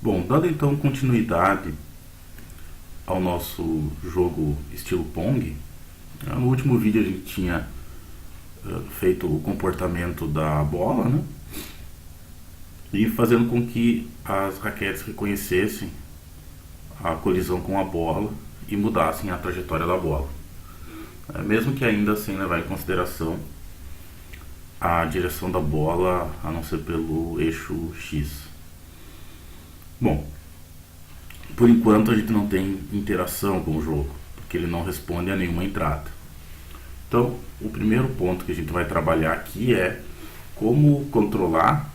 Bom, dando então continuidade ao nosso jogo estilo Pong, no último vídeo a gente tinha feito o comportamento da bola, né? E fazendo com que as raquetes reconhecessem a colisão com a bola e mudassem a trajetória da bola, mesmo que ainda sem levar em consideração a direção da bola, a não ser pelo eixo X. Bom, por enquanto a gente não tem interação com o jogo, porque ele não responde a nenhuma entrada. Então, o primeiro ponto que a gente vai trabalhar aqui é como controlar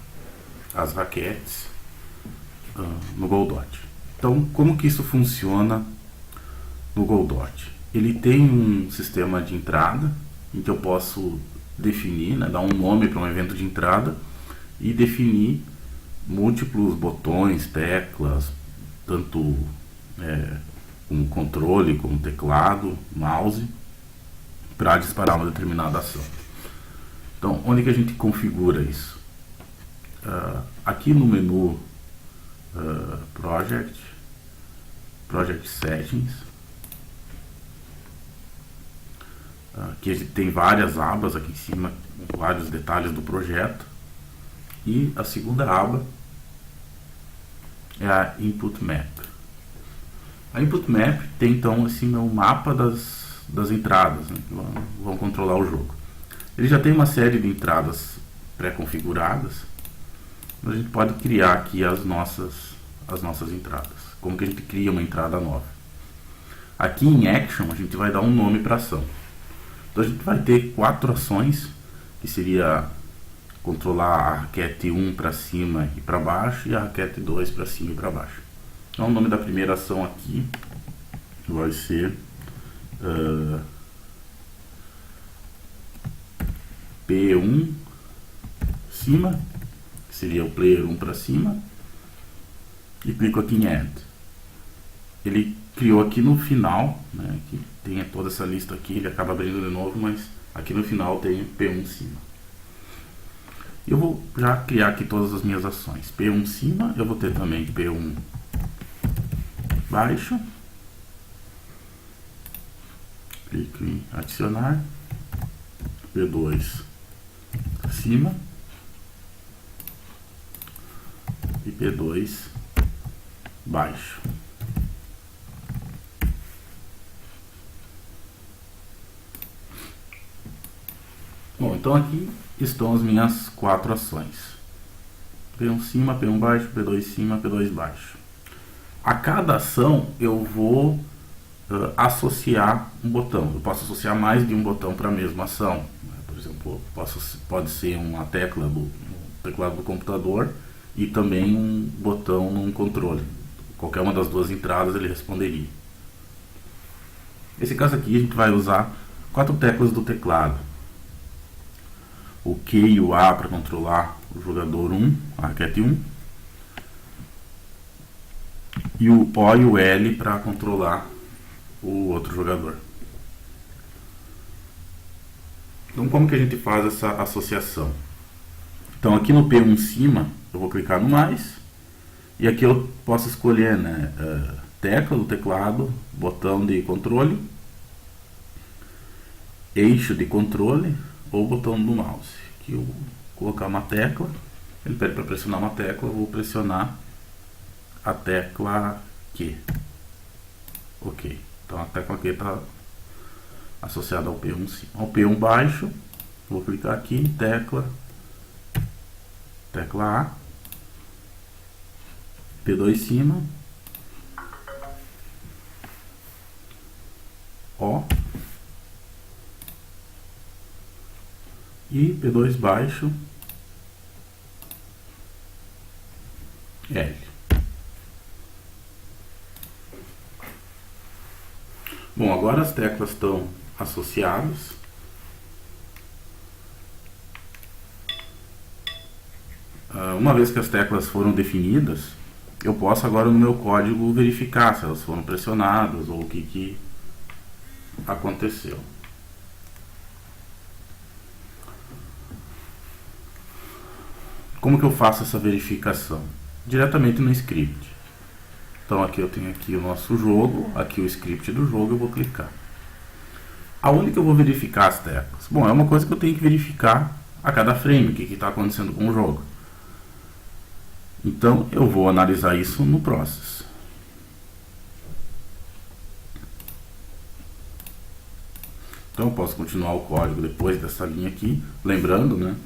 as raquetes no Godot. Então, como que isso funciona no Godot? Ele tem um sistema de entrada em que eu posso definir, dar um nome para um evento de entrada e definir múltiplos botões, teclas, tanto como controle, como teclado, mouse, para disparar uma determinada ação. Então, onde que a gente configura isso? Aqui no menu Project Settings, aqui a gente tem várias abas aqui em cima, vários detalhes do projeto, e a segunda aba é a Input Map. A Input Map tem então assim o mapa das entradas, né, que vão controlar o jogo. Ele já tem uma série de entradas pré-configuradas, mas a gente pode criar aqui as nossas entradas. Como que a gente cria uma entrada nova? Aqui em Action a gente vai dar um nome para a ação. Então a gente vai ter 4 ações, que seria controlar a raquete 1 para cima e para baixo e a raquete 2 para cima e para baixo. Então o nome da primeira ação aqui vai ser P1 cima, que seria o player 1 para cima, e clico aqui em Add. Ele criou aqui no final, né, que tem toda essa lista aqui, ele acaba abrindo de novo, mas aqui no final tem P1 cima. Eu vou já criar aqui todas as minhas ações. P1 cima, eu vou ter também P1 baixo. Clico em adicionar. P2 cima. E P2 baixo. Bom, então aqui estão as minhas 4 ações. P1 cima, P1 baixo, P2 cima, P2 baixo. A cada ação eu vou associar um botão. Eu posso associar mais de um botão para a mesma ação. Por exemplo, pode ser uma tecla no teclado do computador e também um botão num controle. Qualquer uma das duas entradas ele responderia. Nesse caso aqui a gente vai usar 4 teclas do teclado. O Q e o A para controlar o jogador 1, a raquete 1. E o O e o L para controlar o outro jogador. Então como que a gente faz essa associação? Então aqui no P1 cima eu vou clicar no mais. E aqui eu posso escolher, né, tecla do teclado, botão de controle, eixo de controle ou botão do mouse. Aqui eu vou colocar uma tecla, ele pede para pressionar uma tecla, eu vou pressionar a tecla Q. Ok, então a tecla Q está associada ao P1 cima. Ao P1 baixo, vou clicar aqui, tecla A, P2 cima, O, e P2 baixo, L. Bom, agora as teclas estão associadas. Uma vez que as teclas foram definidas, eu posso agora no meu código verificar se elas foram pressionadas ou o que aconteceu. Como que eu faço essa verificação? Diretamente no script. Então aqui eu tenho aqui o nosso jogo, aqui o script do jogo, eu vou clicar. Aonde que eu vou verificar as teclas? Bom, é uma coisa que eu tenho que verificar a cada frame, o que está acontecendo com o jogo. Então eu vou analisar isso no Process. Então eu posso continuar o código depois dessa linha aqui, lembrando, né?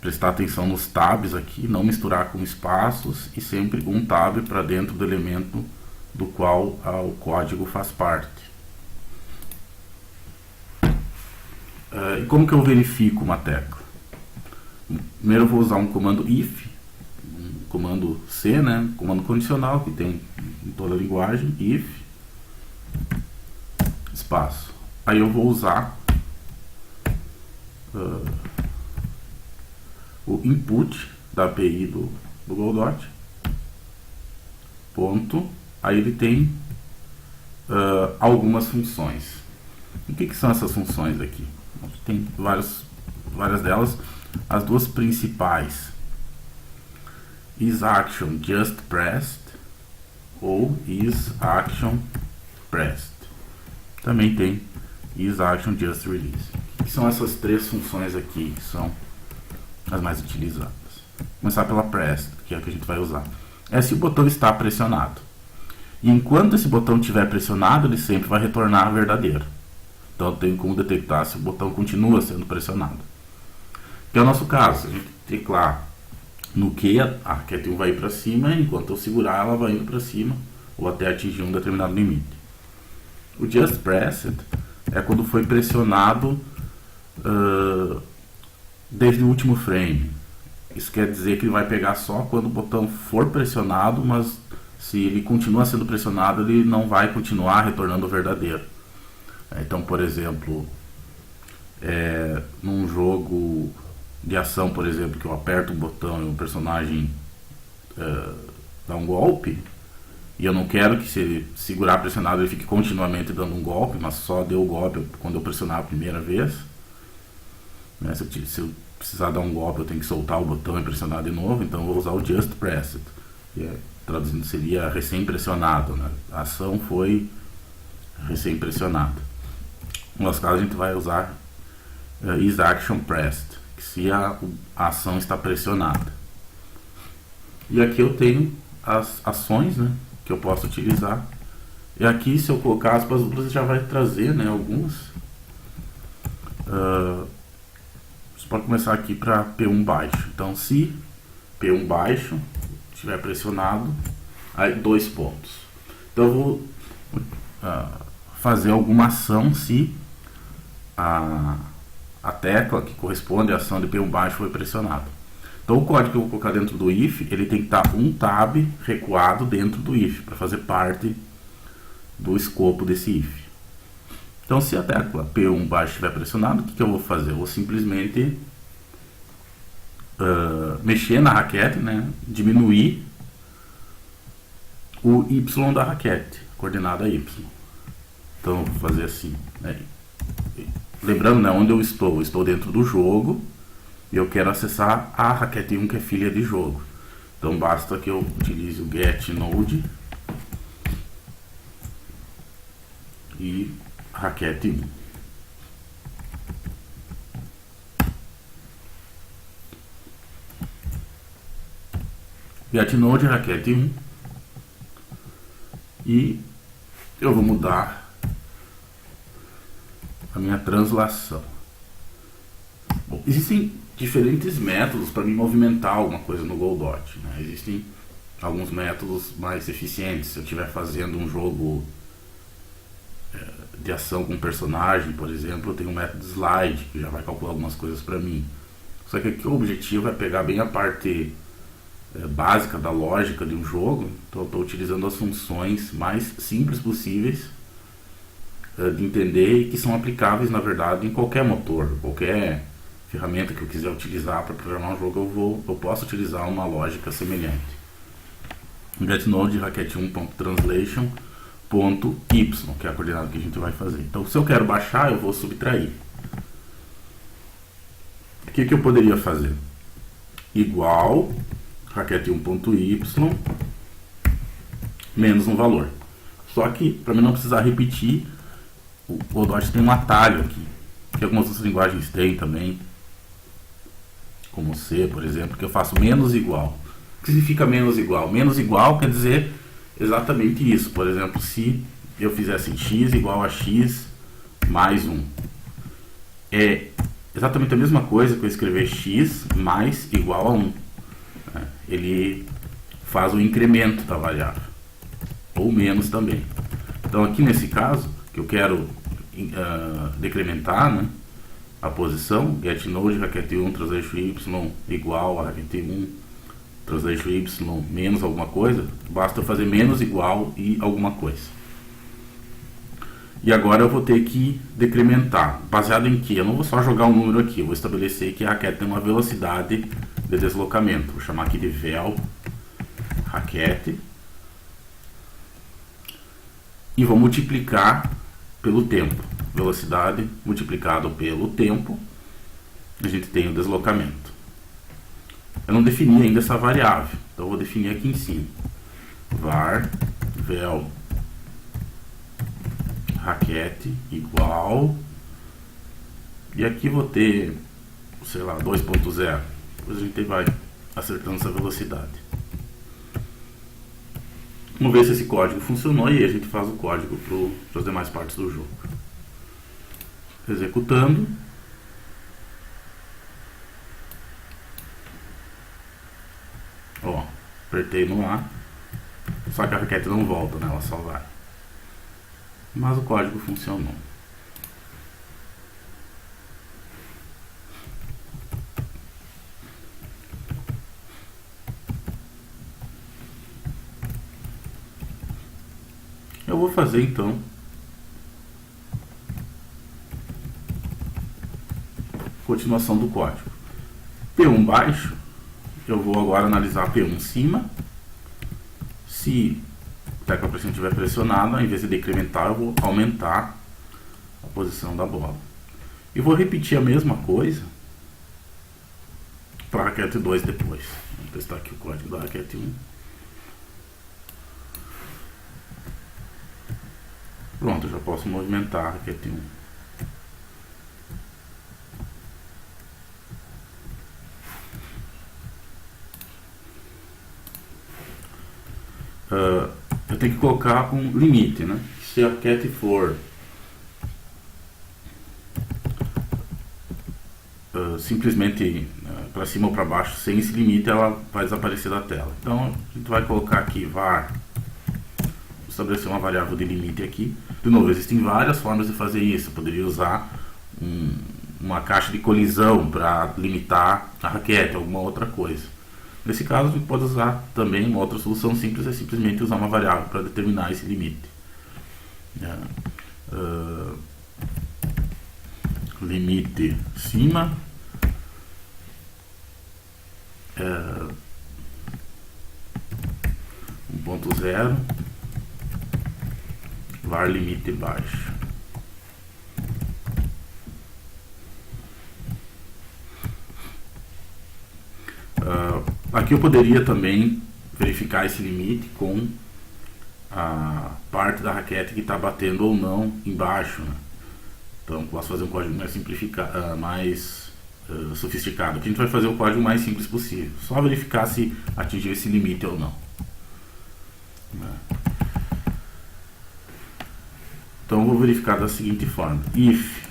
Prestar atenção nos tabs aqui, não misturar com espaços e sempre um tab para dentro do elemento do qual o código faz parte. E como que eu verifico uma tecla? Primeiro eu vou usar um comando if, um comando C, né? Comando condicional que tem em toda a linguagem, if, espaço. Aí eu vou usar o input da API do Godot, ponto, aí ele tem algumas funções. O que são essas funções aqui? Tem várias delas. As duas principais, isActionJustPressed ou isActionPressed. Também tem isActionJustRelease. Que são essas três funções aqui, que são as mais utilizadas. Vou começar pela pressed, que é a que a gente vai usar. É se o botão está pressionado. E enquanto esse botão estiver pressionado, ele sempre vai retornar verdadeiro. Então eu tenho como detectar se o botão continua sendo pressionado. Que é o nosso caso. Se a gente teclar no Q, a raquete 1 vai ir para cima, e enquanto eu segurar, ela vai indo para cima, ou até atingir um determinado limite. O Just Pressed é quando foi pressionado desde o último frame. Isso quer dizer que ele vai pegar só quando o botão for pressionado, mas se ele continua sendo pressionado, ele não vai continuar retornando o verdadeiro. Então, por exemplo, num jogo de ação, por exemplo, que eu aperto o botão e o personagem dá um golpe, e eu não quero que, se ele segurar pressionado, ele fique continuamente dando um golpe, mas só deu o golpe quando eu pressionar a primeira vez. Né? Se eu precisar dar um golpe, eu tenho que soltar o botão e pressionar de novo, então eu vou usar o Just Pressed, que traduzindo seria recém-pressionado, né? A ação foi recém-pressionada. No nosso caso, a gente vai usar isActionPressed, que se a ação está pressionada. E aqui eu tenho as ações, né, que eu posso utilizar. E aqui, se eu colocar aspas duplas, já vai trazer, né, algumas. Você pode começar aqui para P1 baixo. Então, se P1 baixo estiver pressionado, aí 2 pontos. Então, eu vou fazer alguma ação se a tecla que corresponde à ação de P1 baixo foi pressionada. Então o código que eu vou colocar dentro do if, ele tem que estar um tab recuado dentro do if, para fazer parte do escopo desse if. Então se a tecla P1 baixo estiver pressionada, o que eu vou fazer? Eu vou simplesmente mexer na raquete, né? Diminuir o y da raquete, coordenada y. Então eu vou fazer assim, né? Lembrando, né, onde eu estou? Eu estou dentro do jogo e eu quero acessar a raquete 1, que é filha de jogo. Então basta que eu utilize o getNode e raquete 1. getNode raquete 1 e eu vou mudar a minha translação. Bom, existem diferentes métodos para me movimentar alguma coisa no Godot, né? Existem alguns métodos mais eficientes. Se eu estiver fazendo um jogo de ação com um personagem, por exemplo, eu tenho um método slide que já vai calcular algumas coisas para mim. Só que aqui o objetivo é pegar bem a parte básica da lógica de um jogo. Então eu estou utilizando as funções mais simples possíveis de entender e que são aplicáveis, na verdade, em qualquer motor, qualquer ferramenta que eu quiser utilizar para programar um jogo, eu posso utilizar uma lógica semelhante. getNode raquete1.translation.y, que é a coordenada que a gente vai fazer. Então, se eu quero baixar, eu vou subtrair. O que eu poderia fazer? Igual raquete1.y menos um valor. Só que, para mim não precisar repetir, o Godot tem um atalho aqui, que algumas outras linguagens têm também, como C, por exemplo, que eu faço menos igual. O que significa menos igual? Menos igual quer dizer exatamente isso. Por exemplo, se eu fizesse x igual a x mais 1, é exatamente a mesma coisa que eu escrever x mais igual a 1. Ele faz o incremento da variável, ou menos também. Então aqui nesse caso, que eu quero decrementar, né, a posição, getNode racket1 translation y igual a racket1 translation y menos alguma coisa, basta eu fazer menos igual e alguma coisa. E agora eu vou ter que decrementar. Baseado em que? Eu não vou só jogar um número aqui, eu vou estabelecer que a raquete tem uma velocidade de deslocamento. Vou chamar aqui de vel raquete e vou multiplicar pelo tempo. Velocidade multiplicado pelo tempo, a gente tem o deslocamento. Eu não defini ainda essa variável, então eu vou definir aqui em cima. Var vel raquete igual, e aqui vou ter, sei lá, 2.0. Depois a gente vai acertando essa velocidade. Vamos ver se esse código funcionou e aí a gente faz o código para as demais partes do jogo. Executando. Ó, apertei no A, só que a raquete não volta, né? Ela só vai. Mas o código funcionou. Eu vou fazer então continuação do código. P1 baixo, eu vou agora analisar P1 cima. Se a tecla pressão estiver pressionada, em vez de decrementar, eu vou aumentar a posição da bola. E vou repetir a mesma coisa para a raquete 2 depois. Vou testar aqui o código da raquete 1. Pronto, eu já posso movimentar a raquete 1. Eu tenho que colocar um limite, né? Se a raquete for simplesmente para cima ou para baixo sem esse limite, ela vai desaparecer da tela. Então a gente vai colocar aqui var, estabelecer uma variável de limite aqui. De novo, existem várias formas de fazer isso. Eu poderia usar uma caixa de colisão para limitar a raquete, alguma outra coisa. Nesse caso, a gente pode usar também uma outra solução simples, é simplesmente usar uma variável para determinar esse limite. Limite cima 1.0 var limite baixo. Aqui eu poderia também verificar esse limite com a parte da raquete que está batendo ou não embaixo, né? Então posso fazer um código mais simplificado, mais sofisticado. Aqui a gente vai fazer o código mais simples possível, só verificar se atingiu esse limite ou não. Então eu vou verificar da seguinte forma: if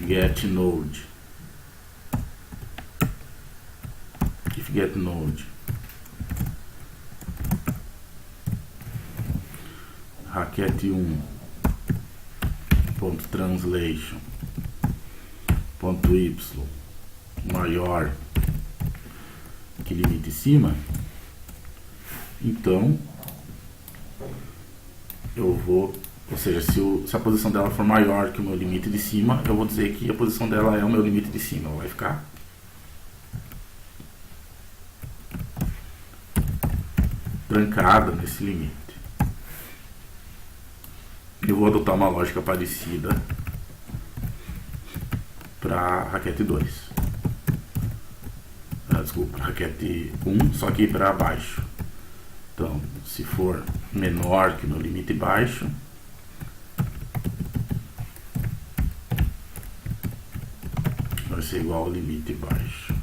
getNode raquete1 ponto translation ponto y maior que limite cima, então eu vou, ou seja, se a posição dela for maior que o meu limite de cima, eu vou dizer que a posição dela é o meu limite de cima. Ela vai ficar trancada nesse limite. Eu vou adotar uma lógica parecida para raquete 2. Desculpa, raquete 1, só que para baixo. Então, se for menor que no limite baixo, vai ser igual ao limite baixo.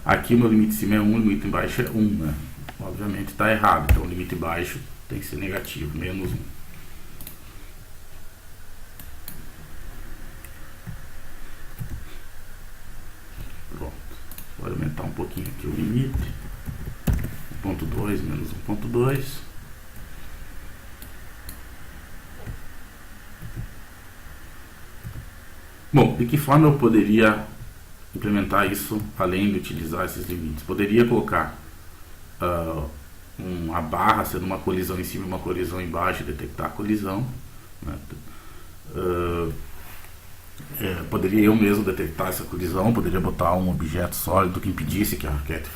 Aqui o meu limite de cima é 1, o limite embaixo é 1, né? Obviamente está errado, então o limite baixo tem que ser negativo, menos 1. Pronto. Vou aumentar um pouquinho aqui o limite. 1.2 menos 1.2. Bom, de que forma eu poderia implementar isso além de utilizar esses limites? Poderia colocar uma barra sendo uma colisão em cima e uma colisão embaixo e detectar a colisão, né? Poderia eu mesmo detectar essa colisão, poderia botar um objeto sólido que impedisse que a raquete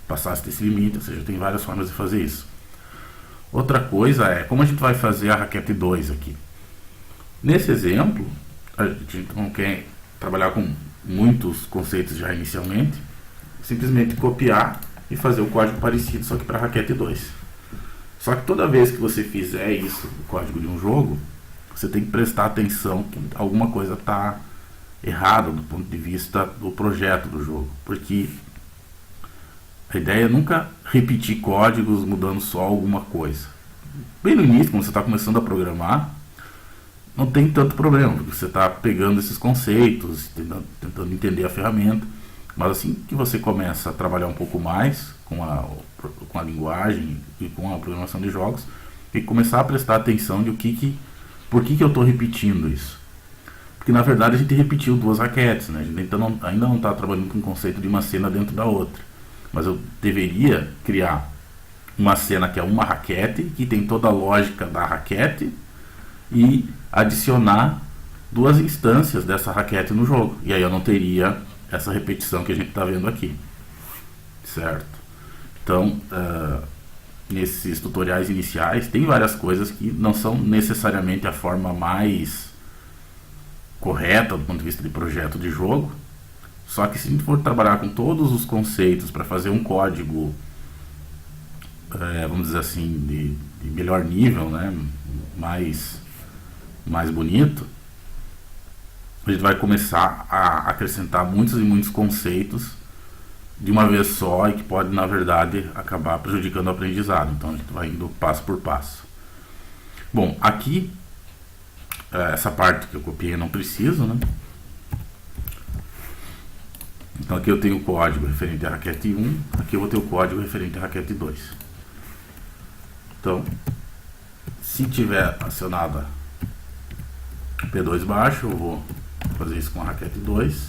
passasse desse limite, ou seja, tem várias formas de fazer isso. Outra coisa é como a gente vai fazer a raquete 2 aqui. Nesse exemplo, a gente não quer trabalhar com muitos conceitos já inicialmente, simplesmente copiar e fazer o código parecido, só que para a raquete 2. Só que toda vez que você fizer isso no código de um jogo, você tem que prestar atenção que alguma coisa está errada do ponto de vista do projeto do jogo, porque a ideia é nunca repetir códigos mudando só alguma coisa. Bem no início, quando você está começando a programar, não tem tanto problema, porque você está pegando esses conceitos, tentando entender a ferramenta. Mas assim que você começa a trabalhar um pouco mais com a linguagem e com a programação de jogos, tem que começar a prestar atenção de por que eu estou repetindo isso. Porque na verdade a gente repetiu duas raquetes, né? A gente ainda não está trabalhando com o conceito de uma cena dentro da outra. Mas eu deveria criar uma cena que é uma raquete, que tem toda a lógica da raquete, e adicionar duas instâncias dessa raquete no jogo. E aí eu não teria essa repetição que a gente está vendo aqui, certo? Então, nesses tutoriais iniciais tem várias coisas que não são necessariamente a forma mais correta do ponto de vista de projeto de jogo, só que se a gente for trabalhar com todos os conceitos para fazer um código, vamos dizer assim, de melhor nível, né? mais bonito, a gente vai começar a acrescentar muitos e muitos conceitos de uma vez só e que pode, na verdade, acabar prejudicando o aprendizado. Então a gente vai indo passo por passo. Bom, aqui, essa parte que eu copiei eu não preciso, né? Então aqui eu tenho o código referente à raquete 1, aqui eu vou ter o código referente à raquete 2. Então, se tiver acionada P2 baixo, eu vou fazer isso com a raquete 2.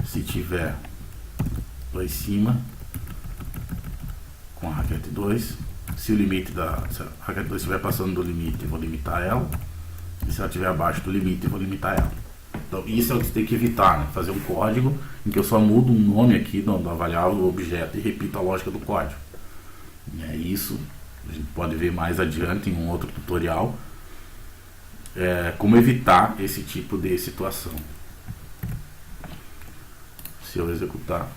Se tiver lá em cima, com a raquete 2. Se a raquete 2 estiver passando do limite, eu vou limitar ela. E se ela estiver abaixo do limite, eu vou limitar ela. Então isso é o que você tem que evitar, né? Fazer um código em que eu só mudo um nome aqui do variável do objeto e repito a lógica do código. Isso a gente pode ver mais adiante em um outro tutorial. Como evitar esse tipo de situação. Se eu executar,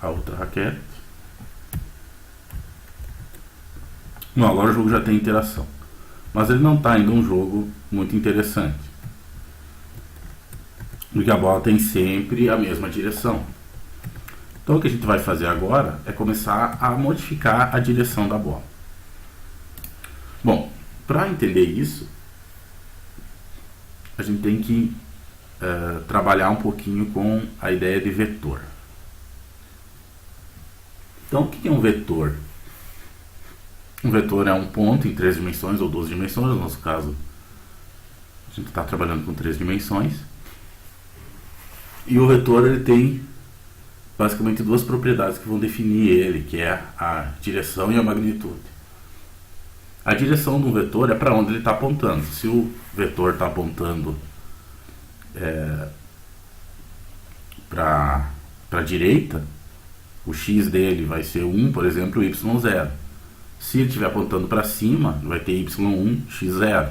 a outra raquete, não, agora o jogo já tem interação, mas ele não está ainda um jogo muito interessante, porque a bola tem sempre a mesma direção. Então o que a gente vai fazer agora é começar a modificar a direção da bola. Bom, para entender isso, a gente tem que trabalhar um pouquinho com a ideia de vetor. Então o que é um vetor? Um vetor é um ponto em 3 dimensões ou 2 dimensões, no nosso caso a gente está trabalhando com 3 dimensões. E o vetor ele tem basicamente duas propriedades que vão definir ele, que é a direção e a magnitude. A direção do vetor é para onde ele está apontando. Se o vetor está apontando para a direita, o x dele vai ser 1, por exemplo, e y 0. Se ele estiver apontando para cima, vai ter y1, x0.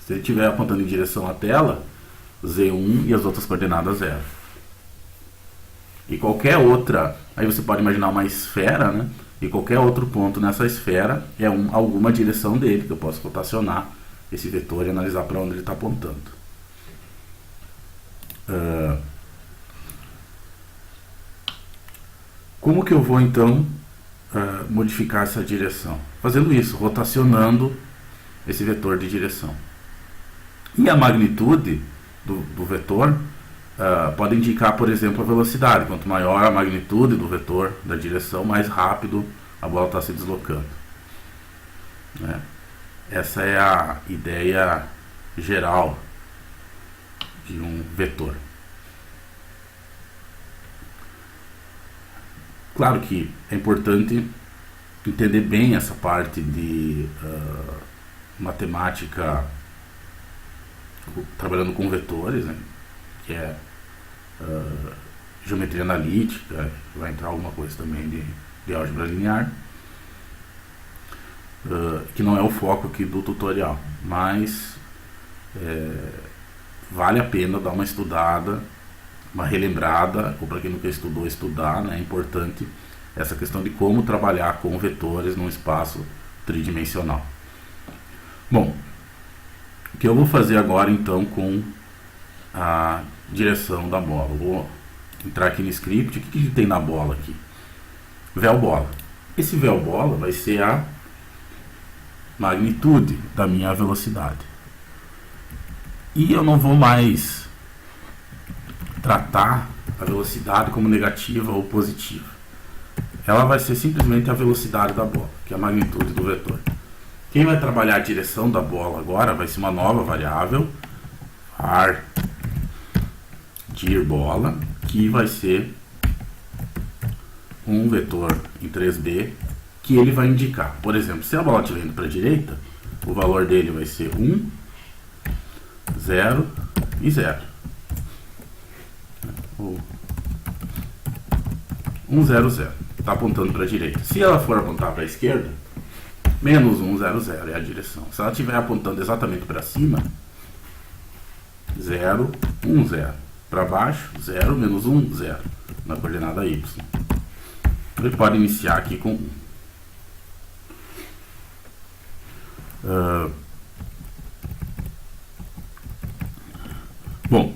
Se ele estiver apontando em direção à tela, z1 e as outras coordenadas 0. E qualquer outra, aí você pode imaginar uma esfera, né? E qualquer outro ponto nessa esfera é alguma direção dele, que eu posso rotacionar esse vetor e analisar para onde ele está apontando. Como que eu vou então modificar essa direção? Fazendo isso, rotacionando esse vetor de direção. E a magnitude do vetor pode indicar, por exemplo, a velocidade. Quanto maior a magnitude do vetor da direção, mais rápido a bola está se deslocando. Né? Essa é a ideia geral de um vetor. Claro que é importante entender bem essa parte de matemática trabalhando com vetores, né? Que é geometria analítica, vai entrar alguma coisa também de álgebra linear, que não é o foco aqui do tutorial, mas vale a pena dar uma estudada, uma relembrada, ou para quem nunca estudou, estudar, né? É importante essa questão de como trabalhar com vetores num espaço tridimensional. Bom, o que eu vou fazer agora então com a direção da bola? Vou entrar aqui no script. O que tem na bola aqui? Véu bola. Esse véu bola vai ser a magnitude da minha velocidade. E eu não vou mais tratar a velocidade como negativa ou positiva. Ela vai ser simplesmente a velocidade da bola, que é a magnitude do vetor. Quem vai trabalhar a direção da bola agora vai ser uma nova variável, var dir bola, que vai ser um vetor em 3D que ele vai indicar. Por exemplo, se a bola estiver indo para a direita, o valor dele vai ser 1, 0 e 0. 1, 0, 0. Está apontando para a direita. Se ela for apontar para a esquerda, menos 1, 0, 0 é a direção. Se ela estiver apontando exatamente para cima, 0, 1, 0. Para baixo, 0, menos 1, 0. Na coordenada y. Ele pode iniciar aqui com 1. Bom,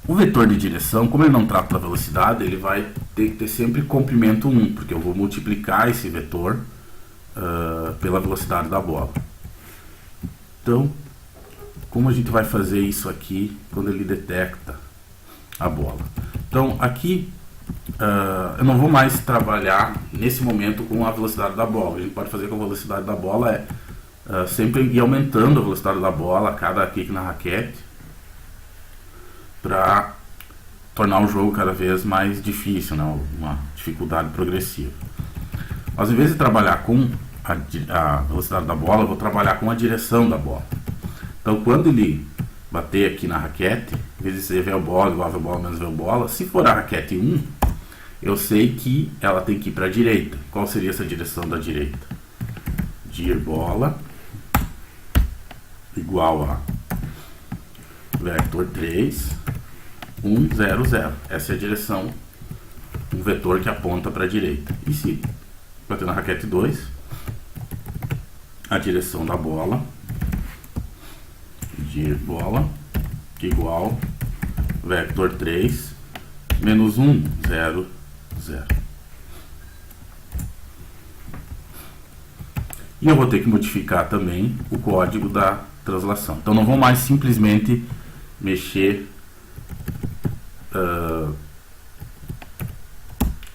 o vetor de direção, como ele não trata da velocidade, ele vai ter que ter sempre comprimento 1, porque eu vou multiplicar esse vetor pela velocidade da bola. Então, como a gente vai fazer isso aqui quando ele detecta a bola? Então, aqui eu não vou mais trabalhar nesse momento com a velocidade da bola. A gente pode fazer com a velocidade da bola sempre ir aumentando a velocidade da bola a cada clique na raquete, para tornar o jogo cada vez mais difícil, né? Uma dificuldade progressiva. Mas em vez de trabalhar com a velocidade da bola, eu vou trabalhar com a direção da bola. Então, quando ele bater aqui na raquete, em vez de ser véu bola igual a véu bola menos véu bola, se for a raquete 1, eu sei que ela tem que ir para a direita. Qual seria essa direção da direita? Dir bola igual a vector 3, 1, 0, 0. Essa é a direção, um vetor que aponta para a direita. E se bater na raquete 2, a direção da bola, dir bola igual vector 3, menos 1, 0, 0. E eu vou ter que modificar também o código da translação. Então não vou mais simplesmente mexer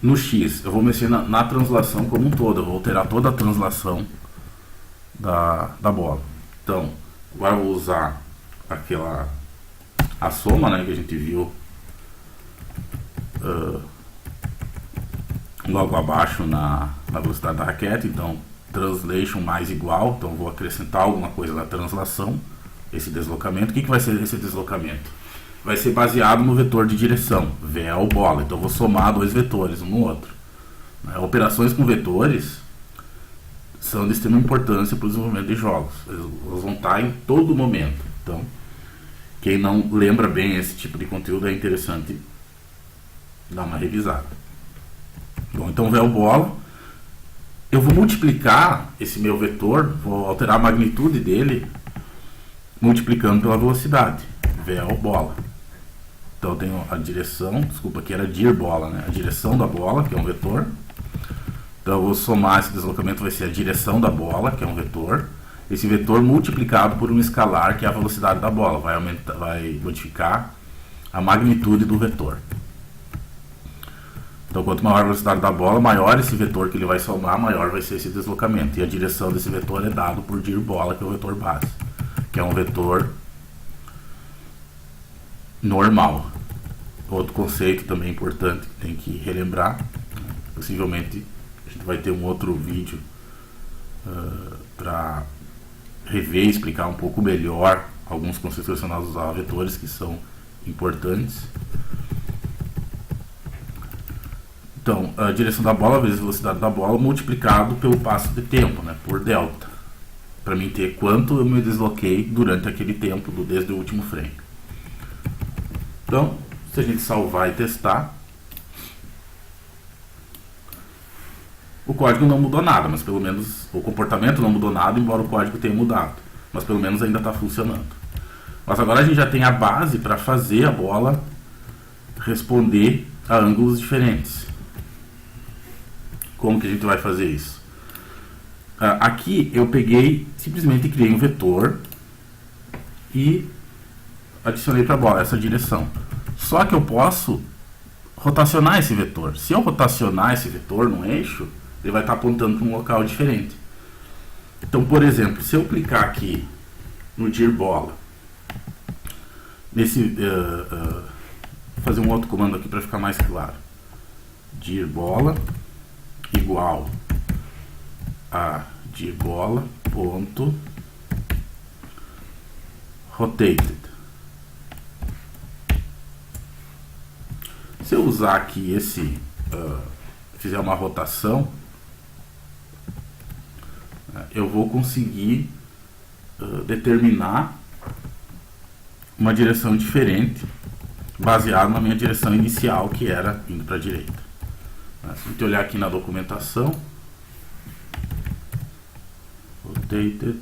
no X, eu vou mexer na translação como um todo, eu vou alterar toda a translação da bola. Então, agora eu vou usar a soma, né, que a gente viu logo abaixo na velocidade da raquete. Então, translation mais igual, então vou acrescentar alguma coisa na translação, esse deslocamento. O que vai ser esse deslocamento? Vai ser baseado no vetor de direção, vel bola, então eu vou somar dois vetores um no outro. Operações com vetores são de extrema importância para o desenvolvimento de jogos, eles vão estar em todo momento, então quem não lembra bem esse tipo de conteúdo é interessante dar uma revisada. Bom, então vel bola, eu vou multiplicar esse meu vetor, vou alterar a magnitude dele multiplicando pela velocidade, vel bola. Então eu tenho a direção, desculpa, aqui era dir bola, né? A direção da bola, que é um vetor. Então eu vou somar esse deslocamento, vai ser a direção da bola, que é um vetor. Esse vetor multiplicado por um escalar, que é a velocidade da bola, vai modificar a magnitude do vetor. Então quanto maior a velocidade da bola, maior esse vetor que ele vai somar, maior vai ser esse deslocamento. E a direção desse vetor é dado por dir bola, que é o vetor base, que é um vetor normal. Outro conceito também importante que tem que relembrar, possivelmente a gente vai ter um outro vídeo para rever e explicar um pouco melhor alguns conceitos relacionados a vetores que são importantes. Então, a direção da bola vezes a velocidade da bola multiplicado pelo passo de tempo, né, por delta, para mim ter quanto eu me desloquei durante aquele tempo desde o último frame. Então, se a gente salvar e testar, o código não mudou nada, mas pelo menos o comportamento não mudou nada, embora o código tenha mudado, mas pelo menos ainda está funcionando. Mas agora a gente já tem a base para fazer a bola responder a ângulos diferentes. Como que a gente vai fazer isso? Aqui eu peguei, simplesmente criei um vetor e adicionei para a bola essa direção. Só que eu posso rotacionar esse vetor. Se eu rotacionar esse vetor no eixo, ele vai estar apontando para um local diferente. Então, por exemplo, se eu clicar aqui no dir bola, fazer um outro comando aqui para ficar mais claro. Dir bola igual a dir bola ponto rotated. Se eu usar aqui fizer uma rotação, eu vou conseguir determinar uma direção diferente, baseado na minha direção inicial, que era indo para a direita. Se a gente olhar aqui na documentação, rotated,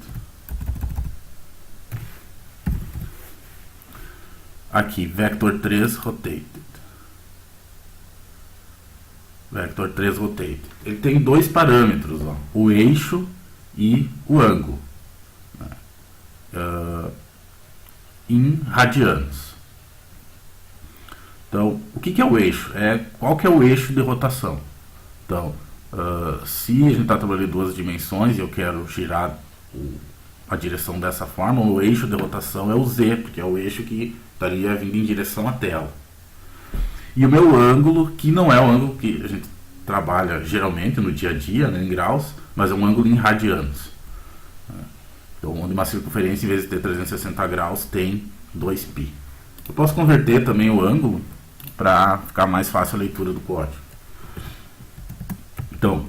aqui, vector 3 rotated. Vector 3 rotated. Ele tem dois parâmetros, ó, o eixo e o ângulo, em radianos. Então, o que é o eixo? Qual que é o eixo de rotação? Então, se a gente está trabalhando em duas dimensões e eu quero girar a direção dessa forma, o eixo de rotação é o Z, porque é o eixo que estaria vindo em direção à tela. E o meu ângulo, que não é o ângulo que a gente trabalha geralmente no dia a dia, né, em graus, mas é um ângulo em radianos. Então, onde uma circunferência, em vez de ter 360 graus, tem 2π. Eu posso converter também o ângulo para ficar mais fácil a leitura do código. Então,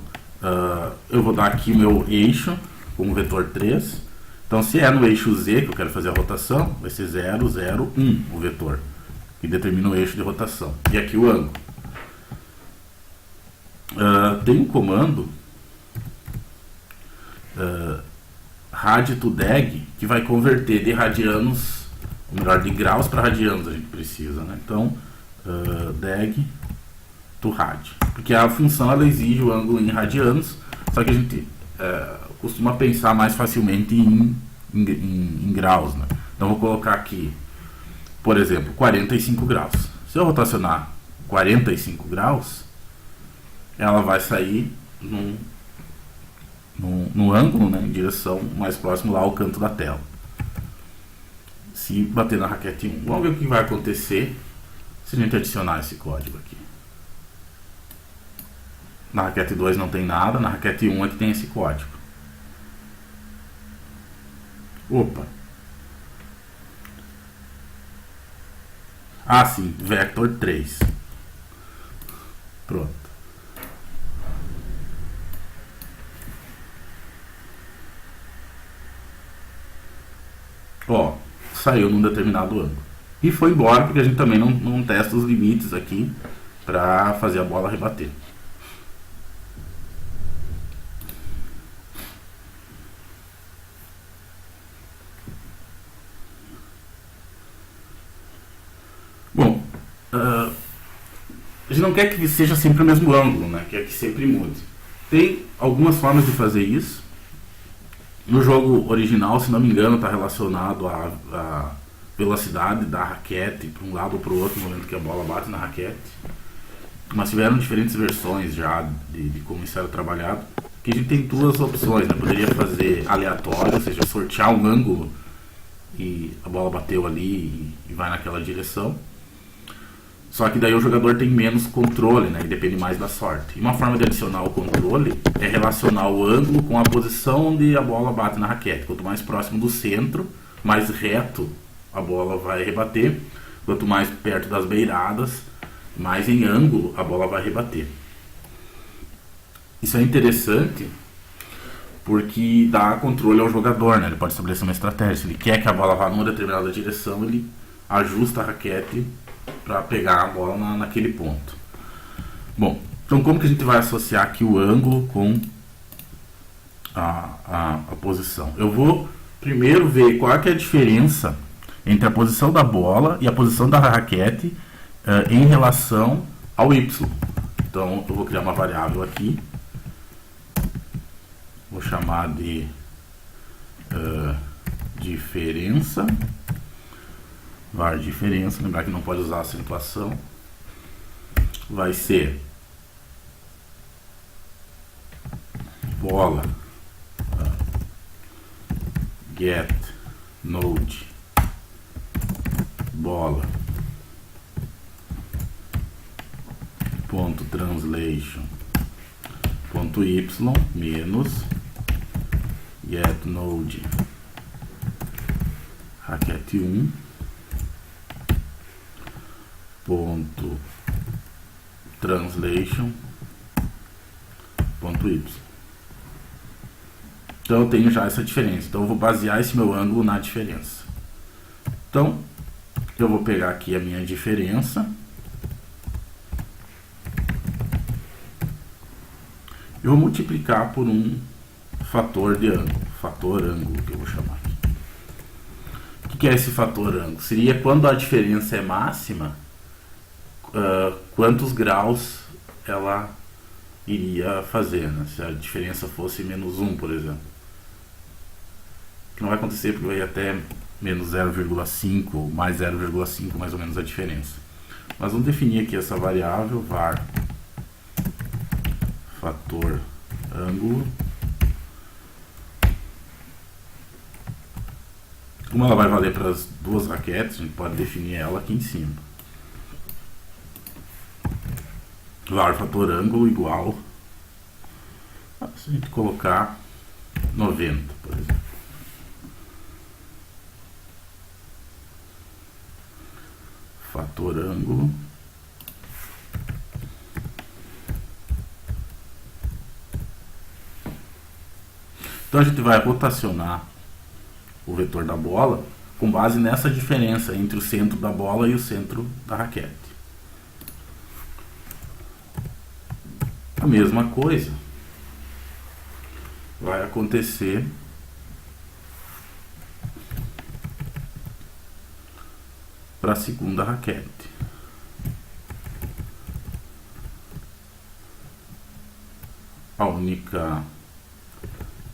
eu vou dar aqui o meu eixo com o vetor 3. Então, se é no eixo Z que eu quero fazer a rotação, vai ser 0, 0, 1 o vetor, que determina o eixo de rotação. E aqui o ângulo. Tem um comando rad2deg que vai converter de radianos, ou melhor, de graus para radianos a gente precisa, né? Então, deg to rad, porque a função ela exige o ângulo em radianos, só que a gente costuma pensar mais facilmente em graus, né? Então vou colocar aqui, por exemplo, 45 graus. Se eu rotacionar 45 graus, ela vai sair no ângulo, né, em direção mais próximo lá ao canto da tela. Se bater na raquete 1, vamos ver o que vai acontecer se a gente adicionar esse código aqui. Na raquete 2 não tem nada, na raquete 1 é que tem esse código. Opa. Ah, sim, vector 3. Pronto. Ó, saiu num determinado ângulo. E foi embora porque a gente também não testa os limites aqui para fazer a bola rebater. Bom, a gente não quer que seja sempre o mesmo ângulo, né? Quer que sempre mude. Tem algumas formas de fazer isso. No jogo original, se não me engano, está relacionado à velocidade da raquete para um lado ou para o outro no momento que a bola bate na raquete. Mas tiveram diferentes versões já de como isso era trabalhado. Que a gente tem duas opções, né? Poderia fazer aleatório, ou seja, sortear um ângulo e a bola bateu ali e vai naquela direção. Só que daí o jogador tem menos controle, né? E depende mais da sorte. E uma forma de adicionar o controle é relacionar o ângulo com a posição onde a bola bate na raquete. Quanto mais próximo do centro, mais reto a bola vai rebater. Quanto mais perto das beiradas, mais em ângulo a bola vai rebater. Isso é interessante porque dá controle ao jogador, né? Ele pode estabelecer uma estratégia. Se ele quer que a bola vá numa determinada direção, ele ajusta a raquete para pegar a bola naquele ponto. Bom, então como que a gente vai associar aqui o ângulo com a posição? Eu vou primeiro ver qual é a diferença entre a posição da bola e a posição da raquete em relação ao y. Então eu vou criar uma variável aqui, vou chamar de diferença, var diferença, lembrar que não pode usar acentuação, vai ser bola get node bola ponto translation ponto y menos get node raquete 1 ponto translation ponto y. Então eu tenho já essa diferença. Então eu vou basear esse meu ângulo na diferença. Então eu vou pegar aqui a minha diferença. Eu vou multiplicar por um fator de ângulo. Fator ângulo que eu vou chamar aqui. O que é esse fator ângulo? Seria quando a diferença é máxima, quantos graus ela iria fazer, né? Se a diferença fosse menos 1, por exemplo. Que não vai acontecer porque vai até menos 0,5 ou mais 0,5 mais ou menos a diferença. Mas vamos definir aqui essa variável var fator ângulo. Como ela vai valer para as duas raquetes, a gente pode definir ela aqui em cima. Var fator ângulo igual, se a gente colocar 90, por exemplo. Fator ângulo então a gente vai rotacionar o vetor da bola com base nessa diferença entre o centro da bola e o centro da raquete. A mesma coisa vai acontecer para a segunda raquete. A única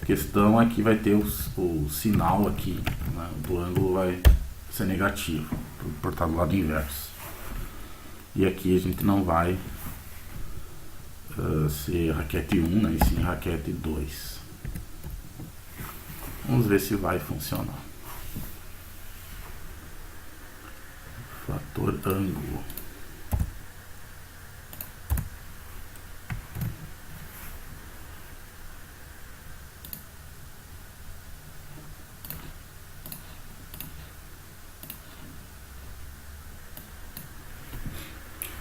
questão é que vai ter o sinal aqui, né, do ângulo vai ser negativo, por estar do lado inverso. E aqui a gente não vai ser raquete 1, né, e sim raquete 2. Vamos ver se vai funcionar. Fator ângulo.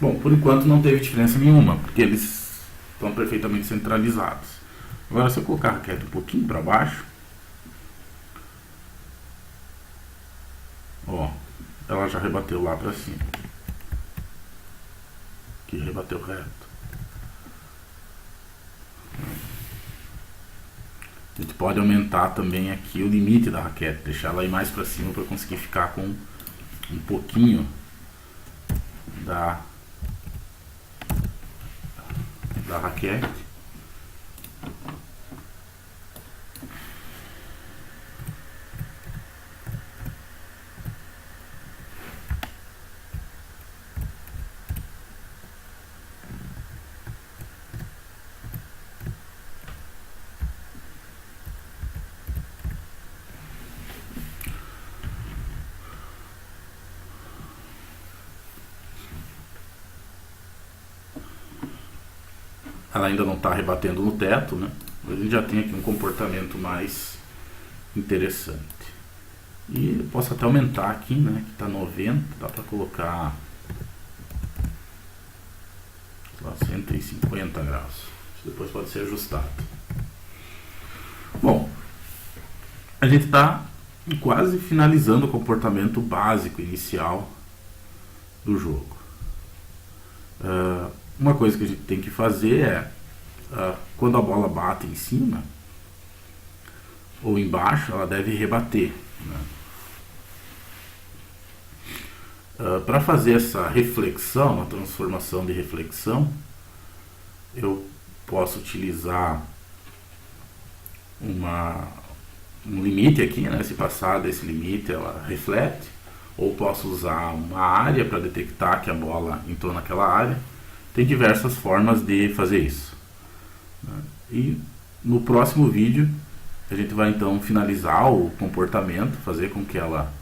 Bom, por enquanto não teve diferença nenhuma, porque eles estão perfeitamente centralizados. Agora, se eu colocar a raquete um pouquinho para baixo, ó, ela já rebateu lá para cima. Aqui rebateu reto. A gente pode aumentar também aqui o limite da raquete, deixar ela ir mais para cima para conseguir ficar com um pouquinho da raquete. Ela ainda não está rebatendo no teto, né? Mas a gente já tem aqui um comportamento mais interessante. E eu posso até aumentar aqui, né? Que está 90, dá para colocar 150 graus. Isso depois pode ser ajustado. Bom, a gente está quase finalizando o comportamento básico inicial do jogo. Uma coisa que a gente tem que fazer é, quando a bola bate em cima ou embaixo, ela deve rebater, né? Para fazer essa reflexão, a transformação de reflexão, eu posso utilizar um limite aqui, né? Se passar desse limite, ela reflete. Ou posso usar uma área para detectar que a bola entrou naquela área. Tem diversas formas de fazer isso. E no próximo vídeo a gente vai então finalizar o comportamento, fazer com que ela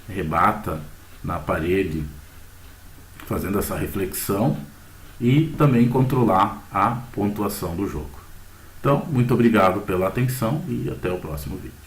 rebata na parede, fazendo essa reflexão, e também controlar a pontuação do jogo. Então, muito obrigado pela atenção e até o próximo vídeo.